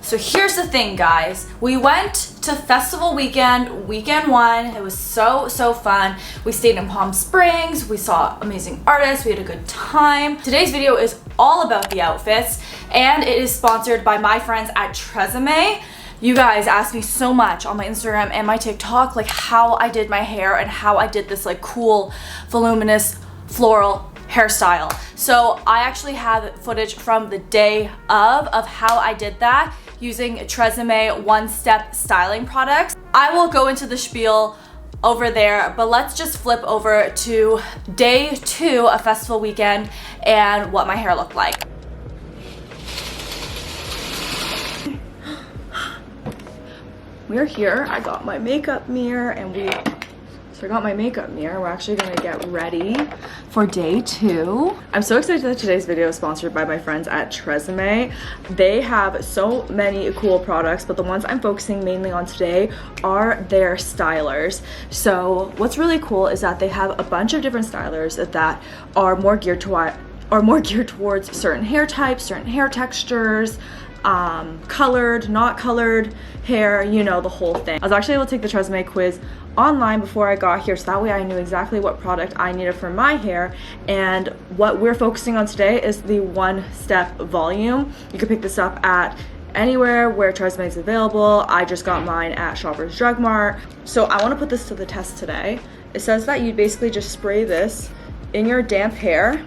So here's the thing, guys. We went to festival weekend 1. It was so fun. We stayed in Palm Springs. We saw amazing artists. We had a good time. Today's video is all about the outfits, and it is sponsored by my friends at Tresemme. You guys asked me so much on my Instagram and my TikTok, like how I did my hair and how I did this like cool, voluminous, floral hairstyle. So I actually have footage from the day of how I did that using Tresemme one-step styling products. I will go into the spiel over there, but let's just flip over to day 2 of festival weekend and what my hair looked like. We're here. I got my makeup mirror We're actually gonna get ready for day 2. I'm so excited that today's video is sponsored by my friends at Tresemme. They have so many cool products, but the ones I'm focusing mainly on today are their stylers. So what's really cool is that they have a bunch of different stylers that are more geared towards certain hair types, certain hair textures, colored, not colored hair, you know, the whole thing. I was actually able to take the Tresemme quiz online before I got here, so that way I knew exactly what product I needed for my hair. And what we're focusing on today is the one-step volume. You can pick this up at anywhere where Tresemme is available. I just got mine at Shoppers Drug Mart. So I want to put this to the test today. It says that you basically just spray this in your damp hair.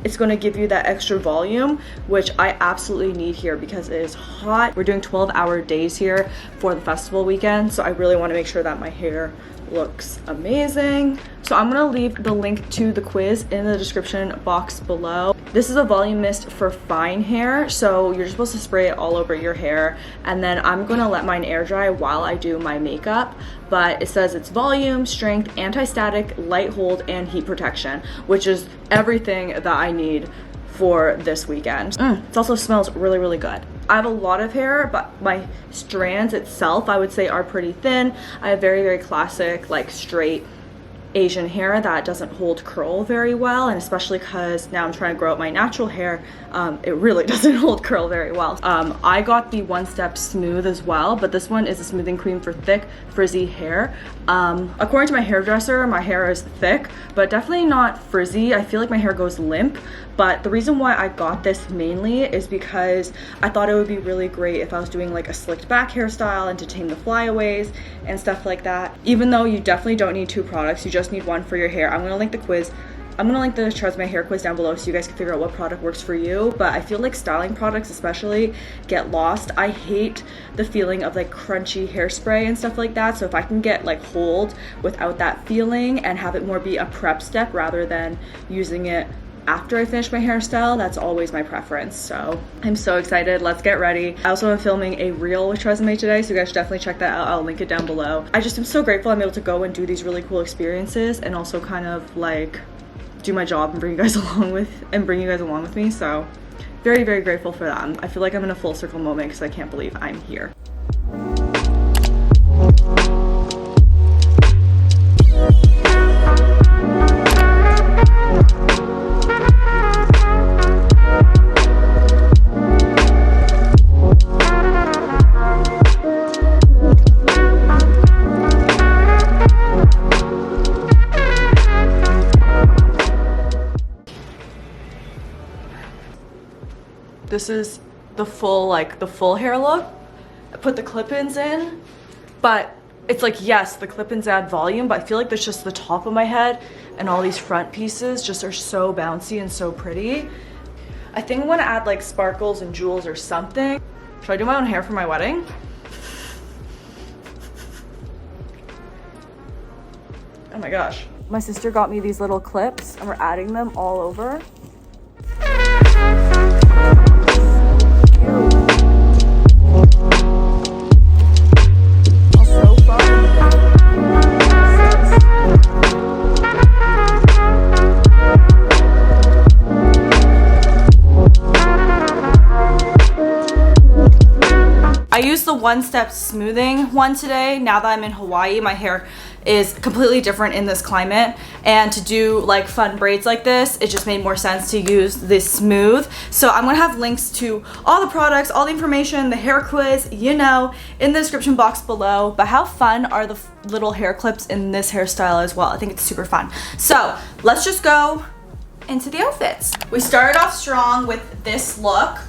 It's going to give you that extra volume, which I absolutely need here because it is hot. We're doing 12-hour days here for the festival weekend, so I really want to make sure that my hair looks amazing. So I'm going to leave the link to the quiz in the description box below. This is a volume mist for fine hair, so you're supposed to spray it all over your hair, and then I'm going to let mine air dry while I do my makeup. But it says it's volume, strength, anti-static, light hold, and heat protection, which is everything that I need for this weekend. It also smells really good. I have a lot of hair, but my strands itself, I would say, are pretty thin. I have very classic, like straight Asian hair that doesn't hold curl very well, and especially because now I'm trying to grow out my natural hair, it really doesn't hold curl very well. I got the one-step smooth as well, but this one is a smoothing cream for thick frizzy hair. According to my hairdresser, my hair is thick but definitely not frizzy. I feel like my hair goes limp, but the reason why I got this mainly is because I thought it would be really great if I was doing like a slicked back hairstyle and to tame the flyaways and stuff like that. Even though you definitely don't need 2 products, you just need one for your hair. I'm gonna link the quiz. I'm gonna link the Tresemme hair quiz down below so you guys can figure out what product works for you. But I feel like styling products especially get lost. I hate the feeling of like crunchy hairspray and stuff like that. So if I can get like hold without that feeling and have it more be a prep step rather than using it after I finish my hairstyle, that's always my preference. So I'm so excited. Let's get ready. I also am filming a reel with Tresemme today, so you guys should definitely check that out. I'll link it down below. I just am so grateful I'm able to go and do these really cool experiences and also kind of like do my job and bring you guys along with me. So very grateful for that. I feel like I'm in a full circle moment because I can't believe I'm here. This is the full hair look. I put the clip-ins in, but it's like, yes, the clip-ins add volume, but I feel like there's just the top of my head and all these front pieces just are so bouncy and so pretty. I think I want to add like sparkles and jewels or something. Should I do my own hair for my wedding? Oh my gosh. My sister got me these little clips and we're adding them all over. I used the One Step smoothing one today. Now that I'm in Hawaii, my hair is completely different in this climate, and to do like fun braids like this, it just made more sense to use this smooth. So I'm gonna have links to all the products, all the information, the hair quiz, you know, in the description box below. But how fun are the little hair clips in this hairstyle as well? I think it's super fun. So let's just go into the outfits. We started off strong with this look.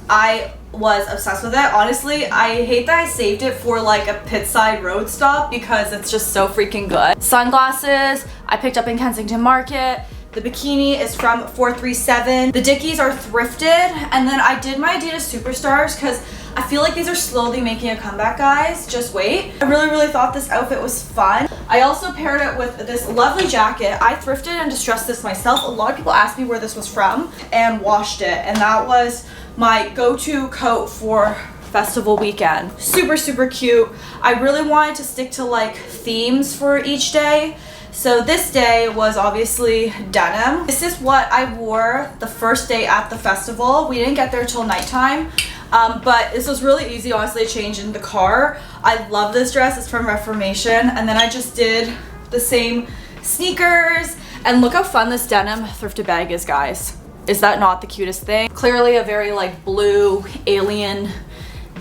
I was obsessed with it. Honestly, I hate that I saved it for like a pit side road stop because it's just so freaking good. Sunglasses I picked up in Kensington Market. The bikini is from 437. The Dickies are thrifted. And then I did my Adidas Superstars because I feel like these are slowly making a comeback, guys. Just wait. I really thought this outfit was fun. I also paired it with this lovely jacket. I thrifted and distressed this myself. A lot of people asked me where this was from and washed it. And that was my go-to coat for festival weekend. Super cute. I really wanted to stick to like themes for each day. So this day was obviously denim. This is what I wore the first day at the festival. We didn't get there till nighttime, but this was really easy, honestly, to change in the car. I love this dress. It's from Reformation. And then I just did the same sneakers. And look how fun this denim thrifted bag is, guys. Is that not the cutest thing? Clearly a very like blue alien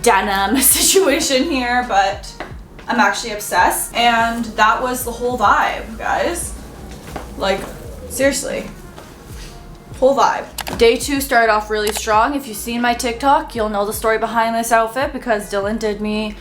denim situation here, but I'm actually obsessed. And that was the whole vibe, guys. Like, seriously, whole vibe. Day 2 started off really strong. If you've seen my TikTok, you'll know the story behind this outfit because Dylan did me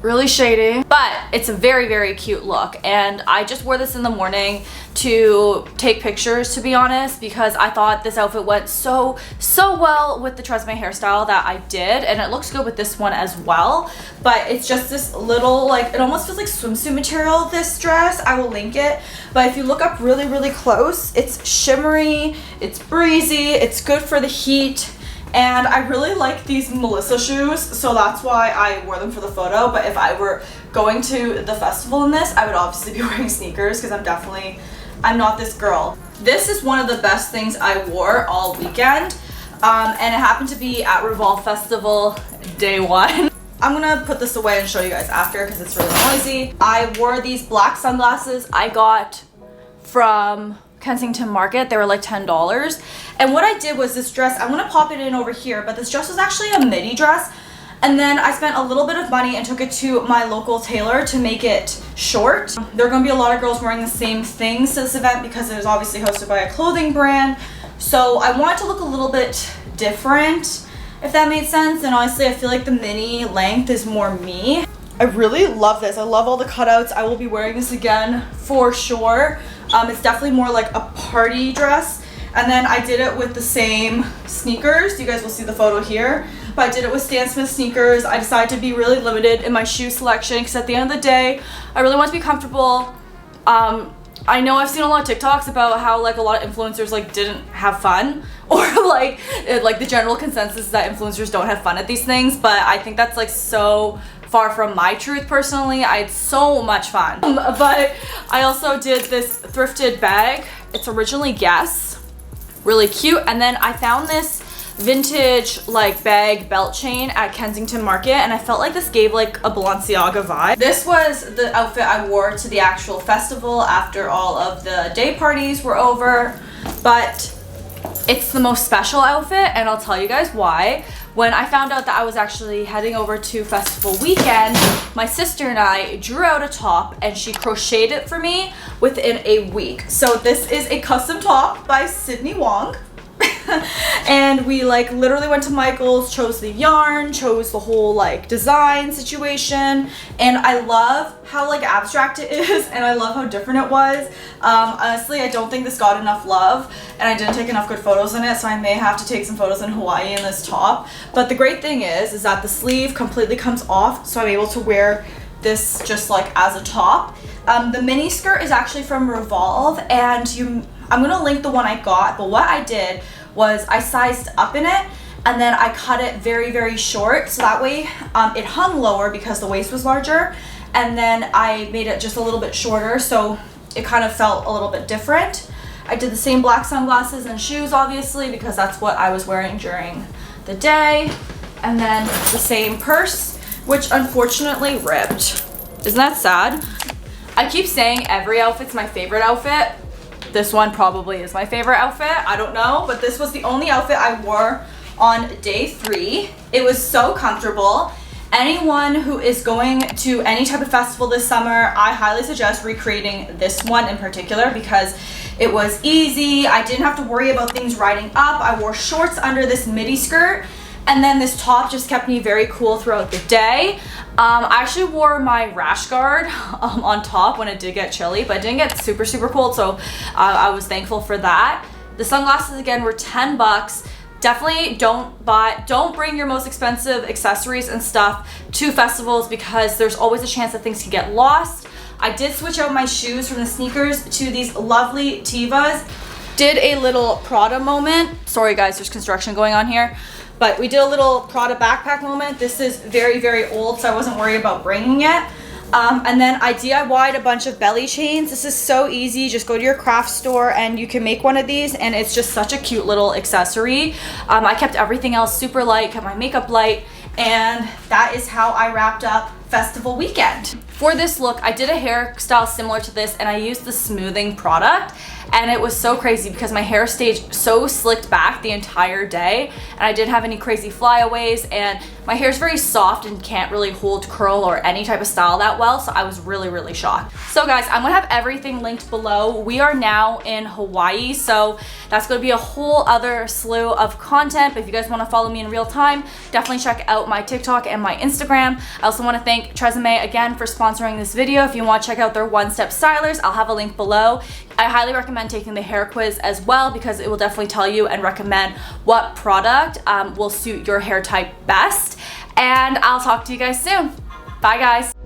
really shady, but it's a very cute look. And I just wore this in the morning to take pictures, to be honest, because I thought this outfit went so well with the Tresemme hairstyle that I did, and it looks good with this one as well. But it's just this little, like, it almost feels like swimsuit material, this dress. I will link it, but if you look up really close, it's shimmery, it's breezy, it's good for the heat. And I really like these Melissa shoes, so that's why I wore them for the photo. But if I were going to the festival in this, I would obviously be wearing sneakers because I'm not this girl. This is one of the best things I wore all weekend, and it happened to be at Revolve Festival day 1. I'm gonna put this away and show you guys after because it's really noisy. I wore these black sunglasses I got from Kensington Market. They were like $10. And what I did was this dress, I'm gonna pop it in over here, but this dress was actually a midi dress. And then I spent a little bit of money and took it to my local tailor to make it short. There are gonna be a lot of girls wearing the same things to this event because it was obviously hosted by a clothing brand. So I wanted to look a little bit different, if that made sense. And honestly, I feel like the mini length is more me. I really love this. I love all the cutouts. I will be wearing this again for sure. It's definitely more like a party dress. And then I did it with the same sneakers. You guys will see the photo here. But I did it with Stan Smith sneakers. I decided to be really limited in my shoe selection because at the end of the day, I really want to be comfortable. I know I've seen a lot of TikToks about how like a lot of influencers like didn't have fun, or like the general consensus is that influencers don't have fun at these things. But I think that's like so far from my truth personally. I had so much fun. But I also did this thrifted bag. It's originally Guess. Really cute. And then I found this vintage like bag belt chain at Kensington Market, and I felt like this gave like a Balenciaga vibe. This was the outfit I wore to the actual festival after all of the day parties were over, but it's the most special outfit, and I'll tell you guys why. When I found out that I was actually heading over to festival weekend, my sister and I drew out a top and she crocheted it for me within a week. So this is a custom top by Sydney Wong. And we like literally went to Michael's, chose the yarn, chose the whole like design situation, and I love how like abstract it is, and I love how different it was. Honestly, I don't think this got enough love, and I didn't take enough good photos in it, so I may have to take some photos in Hawaii in this top. But the great thing is that the sleeve completely comes off, so I'm able to wear this just like as a top. The mini skirt is actually from Revolve, and I'm gonna link the one I got, but what I did was I sized up in it and then I cut it very short, so that way it hung lower because the waist was larger, and then I made it just a little bit shorter so it kind of felt a little bit different. I did the same black sunglasses and shoes obviously because that's what I was wearing during the day. And then the same purse, which unfortunately ripped. Isn't that sad? I keep saying every outfit's my favorite outfit. This one probably is my favorite outfit. I don't know, but this was the only outfit I wore on day 3. It was so comfortable. Anyone who is going to any type of festival this summer, I highly suggest recreating this one in particular because it was easy. I didn't have to worry about things riding up. I wore shorts under this midi skirt, and then this top just kept me very cool throughout the day. I actually wore my rash guard on top when it did get chilly, but it didn't get super cold, so I was thankful for that. The sunglasses again were 10 bucks. Definitely don't bring your most expensive accessories and stuff to festivals because there's always a chance that things can get lost. I did switch out my shoes from the sneakers to these lovely Tevas. Did a little Prada moment. Sorry guys, there's construction going on here. But we did a little Prada backpack moment. This is very old, so I wasn't worried about bringing it. And then I DIY'd a bunch of belly chains. This is so easy. Just go to your craft store and you can make one of these, and it's just such a cute little accessory. I kept everything else super light, kept my makeup light, and that is how I wrapped up festival weekend. For this look, I did a hairstyle similar to this, and I used the smoothing product, and it was so crazy because my hair stayed so slicked back the entire day, and I didn't have any crazy flyaways, and my hair is very soft and can't really hold curl or any type of style that well, so I was really shocked. So guys, I'm gonna have everything linked below. We are now in Hawaii, so that's gonna be a whole other slew of content. But if you guys wanna follow me in real time, definitely check out my TikTok and my Instagram. I also wanna thank Tresemme again for sponsoring this video. If you wanna check out their one-step stylers, I'll have a link below. I highly recommend taking the hair quiz as well because it will definitely tell you and recommend what product will suit your hair type best. And I'll talk to you guys soon. Bye guys.